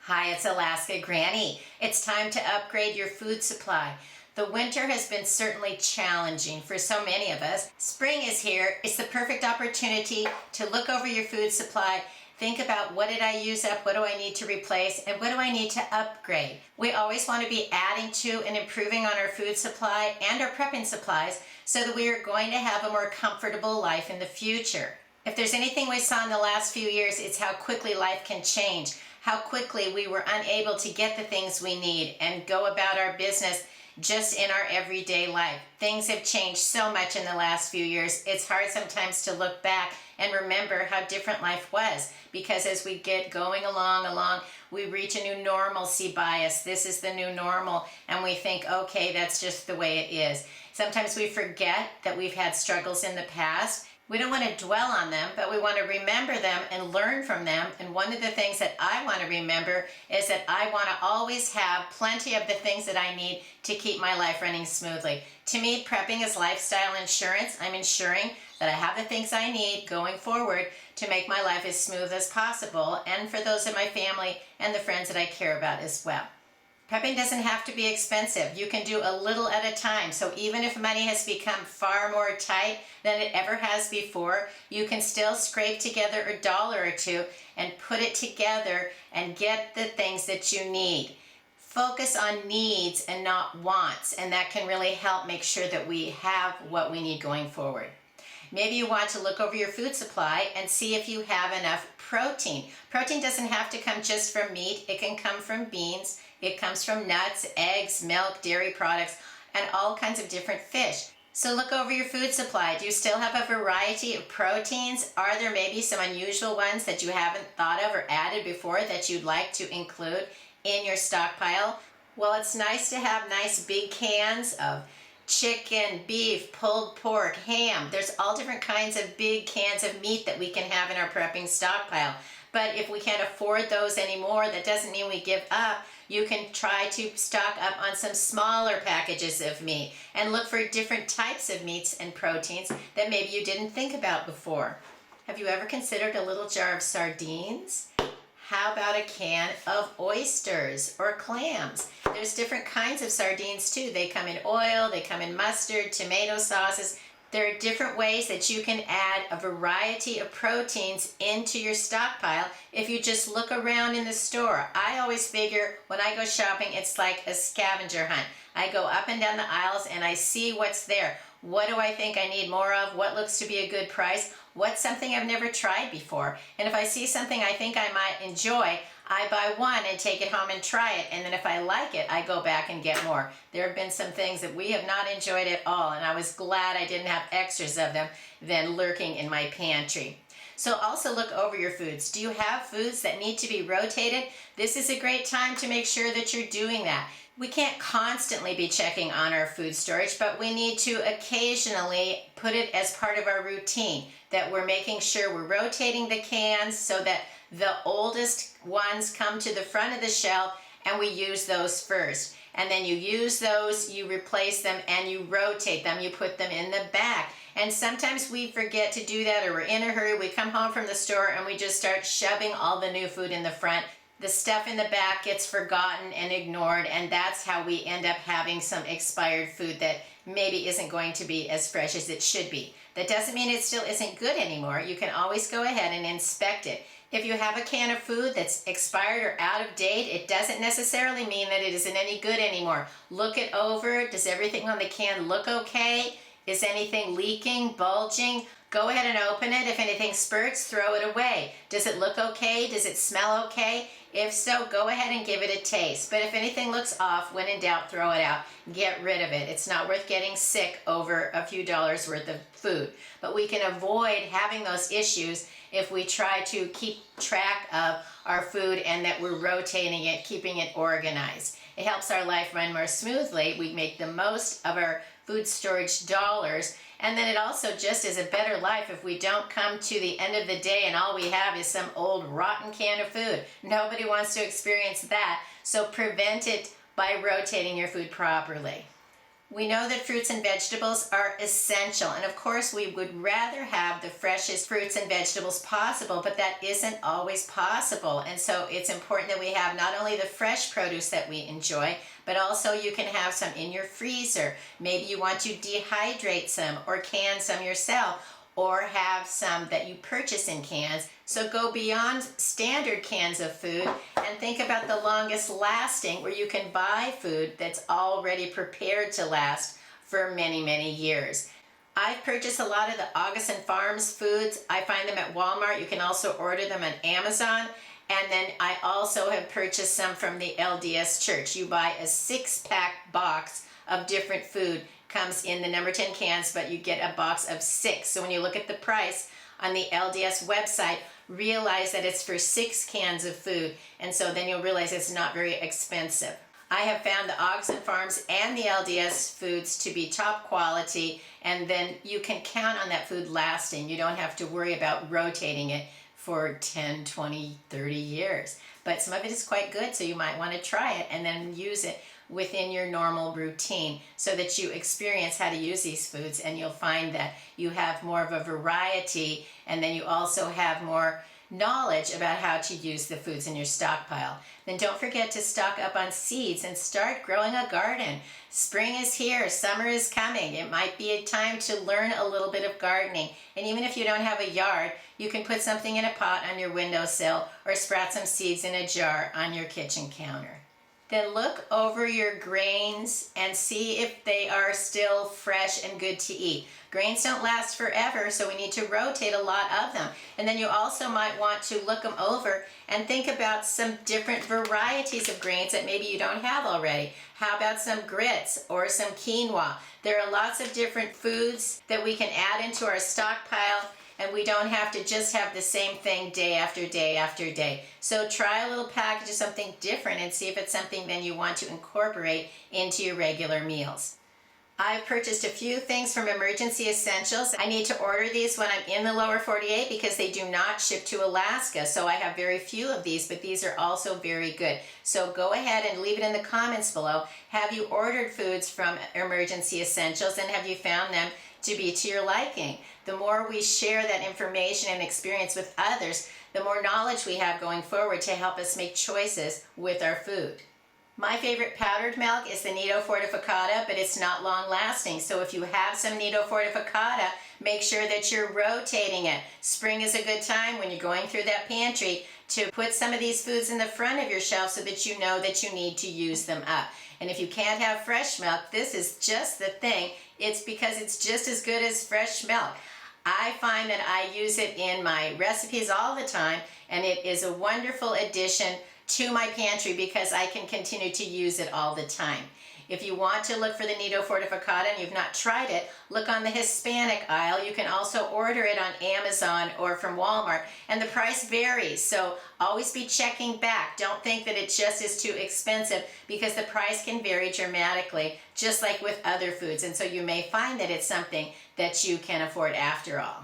Hi, it's Alaska Granny. It's time to upgrade your food supply. The winter has been certainly challenging for so many of us. Spring is here. It's the perfect opportunity to look over your food supply, think about what did I use up, what do I need to replace, and what do I need to upgrade. We always want to be adding to and improving on our food supply and our prepping supplies so that we are going to have a more comfortable life in the future. If there's anything we saw in the last few years, it's how quickly life can change, how quickly we were unable to get the things we need and go about our business just in our everyday life. Things have changed so much in the last few years. It's hard sometimes to look back and remember how different life was, because as we get going along, we reach a new normalcy bias. This is the new normal, and we think, okay, that's just the way it is. Sometimes we forget that we've had struggles in the past. We don't want to dwell on them, but we want to remember them and learn from them. And one of the things that I want to remember is that I want to always have plenty of the things that I need to keep my life running smoothly. To me, prepping is lifestyle insurance. I'm ensuring that I have the things I need going forward to make my life as smooth as possible, and for those in my family and the friends that I care about as well. Prepping doesn't have to be expensive. You can do a little at a time. So even if money has become far more tight than it ever has before, you can still scrape together a dollar or two and put it together and get the things that you need. Focus on needs and not wants, and that can really help make sure that we have what we need going forward. Maybe you want to look over your food supply and see if you have enough protein. Protein doesn't have to come just from meat. It can come from beans. It comes from nuts, eggs, milk, dairy products, and all kinds of different fish. So look over your food supply. Do you still have a variety of proteins? Are there maybe some unusual ones that you haven't thought of or added before that you'd like to include in your stockpile? Well, it's nice to have nice big cans of chicken, beef, pulled pork, ham. There's all different kinds of big cans of meat that we can have in our prepping stockpile. But if we can't afford those anymore, that doesn't mean we give up. You can try to stock up on some smaller packages of meat and look for different types of meats and proteins that maybe you didn't think about before. Have you ever considered a little jar of sardines? How about a can of oysters or clams? There's different kinds of sardines too. They come in oil, they come in mustard, tomato sauces. There are different ways that you can add a variety of proteins into your stockpile if you just look around in the store. I always figure when I go shopping, it's like a scavenger hunt. I go up and down the aisles and I see what's there. What do I think I need more of? What looks to be a good price? What's something I've never tried before? And if I see something I think I might enjoy, I buy one and take it home and try it. And then if I like it, I go back and get more. There have been some things that we have not enjoyed at all, and I was glad I didn't have extras of them than lurking in my pantry. So also look over your foods. Do you have foods that need to be rotated? This is a great time to make sure that you're doing that. We can't constantly be checking on our food storage, but we need to occasionally put it as part of our routine, that we're making sure we're rotating the cans so that the oldest ones come to the front of the shelf and we use those first. And then you use those, you replace them, and you rotate them, you put them in the back. And sometimes we forget to do that, or we're in a hurry, we come home from the store and we just start shoving all the new food in the front. The stuff in the back gets forgotten and ignored, and that's how we end up having some expired food that maybe isn't going to be as fresh as it should be. That doesn't mean it still isn't good anymore. You can always go ahead and inspect it. If you have a can of food that's expired or out of date, it doesn't necessarily mean that it isn't any good anymore. Look it over. Does everything on the can look okay? Is anything leaking, bulging? Go ahead and open it. If anything spurts, throw it away. Does it look okay? Does it smell okay? If so, go ahead and give it a taste. But if anything looks off, when in doubt, throw it out. Get rid of it. It's not worth getting sick over a few dollars worth of food. But we can avoid having those issues if we try to keep track of our food and that we're rotating it, keeping it organized. It helps our life run more smoothly. We make the most of our food storage dollars, and then it also just is a better life if we don't come to the end of the day and all we have is some old rotten can of food. Nobody wants to experience that, so prevent it by rotating your food properly. We know that fruits and vegetables are essential, and of course we would rather have the freshest fruits and vegetables possible, but that isn't always possible. And so it's important that we have not only the fresh produce that we enjoy, but also you can have some in your freezer. Maybe you want to dehydrate some or can some yourself, or have some that you purchase in cans. So go beyond standard cans of food and think about the longest lasting, where you can buy food that's already prepared to last for many, many years. I've purchased a lot of the Goshen Farms foods. I find them at Walmart. You can also order them on Amazon. And then I also have purchased some from the LDS Church. You buy a 6-pack box of different food. Comes in the number 10 cans, but you get a box of 6. So when you look at the price on the LDS website, realize that it's for 6 cans of food, and so then you'll realize it's not very expensive. I have found the Goshen Farms and the LDS foods to be top quality, and then you can count on that food lasting. You don't have to worry about rotating it for 10, 20, 30 years. But some of it is quite good, so you might want to try it and then use it within your normal routine so that you experience how to use these foods, and you'll find that you have more of a variety, and then you also have more knowledge about how to use the foods in your stockpile. Then don't forget to stock up on seeds and start growing a garden. Spring is here, summer is coming. It might be a time to learn a little bit of gardening. And even if you don't have a yard, you can put something in a pot on your windowsill or sprout some seeds in a jar on your kitchen counter. Then look over your grains and see if they are still fresh and good to eat. Grains don't last forever, so we need to rotate a lot of them. And then you also might want to look them over and think about some different varieties of grains that maybe you don't have already. How about some grits or some quinoa? There are lots of different foods that we can add into our stockpile, and we don't have to just have the same thing day after day after day. So try a little package of something different and see if it's something then you want to incorporate into your regular meals. I've purchased a few things from Emergency Essentials. I need to order these when I'm in the lower 48 because they do not ship to Alaska, so I have very few of these, but these are also very good. So go ahead and leave it in the comments below. Have you ordered foods from Emergency Essentials, and have you found them to be to your liking? The more we share that information and experience with others, the more knowledge we have going forward to help us make choices with our food. My favorite powdered milk is the Nido Fortificata, but it's not long lasting. So if you have some Nido Fortificata, make sure that you're rotating it. Spring is a good time when you're going through that pantry to put some of these foods in the front of your shelf so that you know that you need to use them up. And if you can't have fresh milk, this is just the thing. It's because it's just as good as fresh milk. I find that I use it in my recipes all the time, and it is a wonderful addition to my pantry because I can continue to use it all the time. If you want to look for the Nido Fortificata and you've not tried it, look on the Hispanic aisle. You can also order it on Amazon or from Walmart, and the price varies, so always be checking back. Don't think that it just is too expensive because the price can vary dramatically, just like with other foods, and so you may find that it's something that you can afford after all.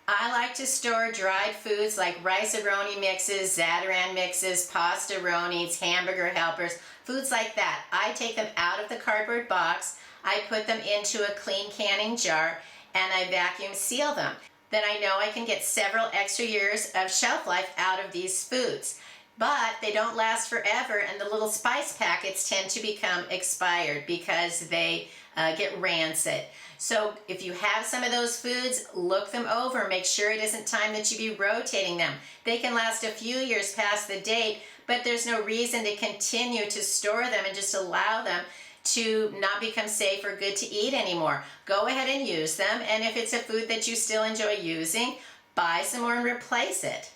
I like to store dried foods like rice-a-roni mixes, Zatarain mixes, pasta-ronis, hamburger helpers, foods like that. I take them out of the cardboard box, I put them into a clean canning jar, and I vacuum seal them. Then I know I can get several extra years of shelf life out of these foods. But they don't last forever, and the little spice packets tend to become expired because they get rancid. So if you have some of those foods, look them over. Make sure it isn't time that you be rotating them. They can last a few years past the date, but there's no reason to continue to store them and just allow them to not become safe or good to eat anymore. Go ahead and use them, and if it's a food that you still enjoy using, buy some more and replace it.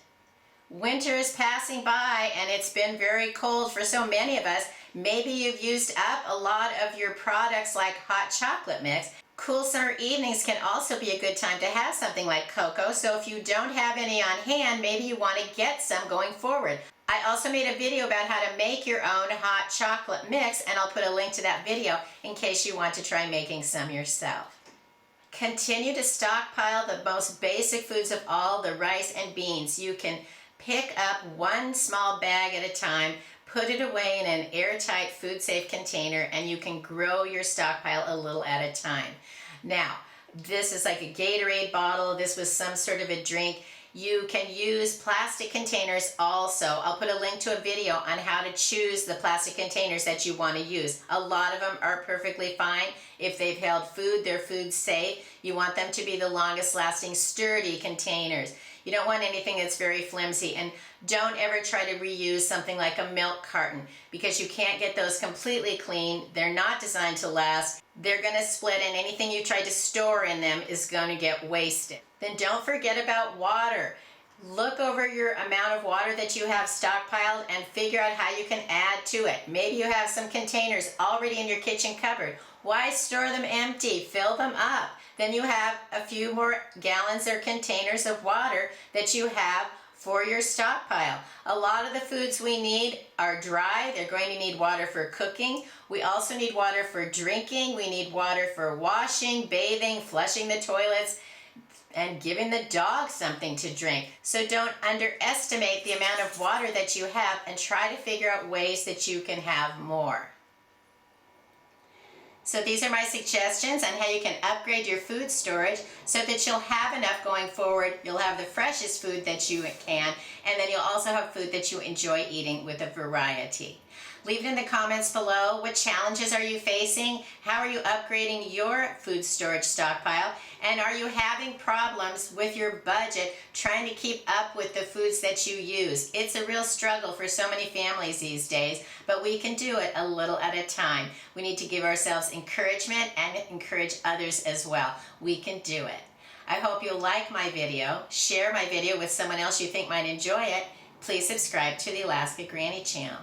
Winter is passing by, and it's been very cold for so many of us. Maybe you've used up a lot of your products like hot chocolate mix. Cool summer evenings can also be a good time to have something like cocoa, so if you don't have any on hand, maybe you want to get some going forward. I also made a video about how to make your own hot chocolate mix, and I'll put a link to that video in case you want to try making some yourself. Continue to stockpile the most basic foods of all, the rice and beans. You can Pick up one small bag at a time, put it away in an airtight, food-safe container, and you can grow your stockpile a little at a time. Now, this is like a Gatorade bottle. This was some sort of a drink. You can use plastic containers also. I'll put a link to a video on how to choose the plastic containers that you want to use. A lot of them are perfectly fine. If they've held food, they're food safe. You want them to be the longest lasting, sturdy containers. You don't want anything that's very flimsy, and don't ever try to reuse something like a milk carton because you can't get those completely clean. They're not designed to last. They're going to split, and anything you try to store in them is going to get wasted. Then don't forget about water. Look over your amount of water that you have stockpiled and figure out how you can add to it. Maybe you have some containers already in your kitchen cupboard. Why store them empty? Fill them up. Then you have a few more gallons or containers of water that you have for your stockpile. A lot of the foods we need are dry. They're going to need water for cooking. We also need water for drinking. We need water for washing, bathing, flushing the toilets, and giving the dog something to drink. So don't underestimate the amount of water that you have, and try to figure out ways that you can have more. So these are my suggestions on how you can upgrade your food storage so that you'll have enough going forward. You'll have the freshest food that you can, and then you'll also have food that you enjoy eating with a variety. Leave it in the comments below. What challenges are you facing? How are you upgrading your food storage stockpile? And are you having problems with your budget trying to keep up with the foods that you use? It's a real struggle for so many families these days, but we can do it a little at a time. We need to give ourselves encouragement and encourage others as well. We can do it. I hope you'll like my video, share my video with someone else you think might enjoy it. Please subscribe to the Alaska Granny channel.